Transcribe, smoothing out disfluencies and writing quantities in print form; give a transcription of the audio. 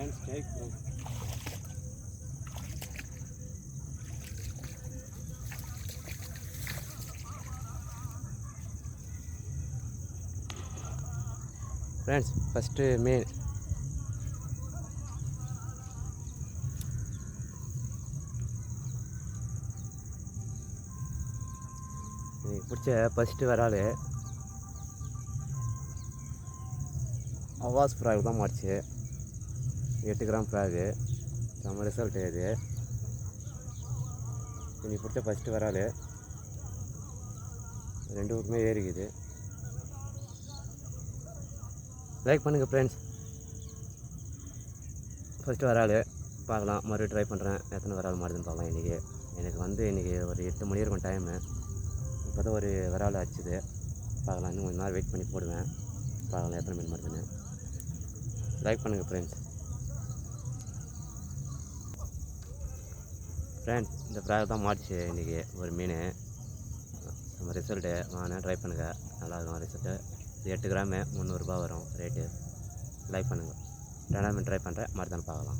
on strike, bro. Friends, first main பிடிச்ச first வரால் Awas frock தான் மாடிச்சு 8 gram frock நம்ம result இது இன்னைக்கு பிடிச்ச ஃபஸ்ட்டு வரால் 2 ஊருக்குமே ஏறிக்குது. லைக் பண்ணுங்கள் ஃப்ரெண்ட்ஸ். ஃபஸ்ட்டு வரால் பார்க்கலாம், மறுபடியும் ட்ரை பண்ணுறேன் எத்தனை வரால் மாடுதுன்னு பார்க்கலாம். இன்றைக்கி ஒரு 8 மணி இருக்கும் டைமு. இப்போ தான் ஒரு வரால் அடிச்சுது, பார்க்கலாம். இன்னும் கொஞ்சம் நேரம் வெயிட் பண்ணி போடுவேன், பார்க்கலாம் எத்தனை மீன் மாடுதுன்னு. லைக் பண்ணுங்கள் ஃப்ரெண்ட்ஸ். இந்த ஃப்ராக் தான் மாடிச்சு இன்றைக்கி ஒரு மீன். நம்ம ரிசல்ட்டு வாங்க ட்ரை பண்ணுங்கள், நல்லாயிருக்கும் ரிசல்ட்டு. இது 8 கிராமு 300 ரூபா வரும் ரேட்டு. லைக் பண்ணுங்கள். 2ஆம் மீன் ட்ரை பண்ணுறேன், மறுதானே பார்க்கலாம்.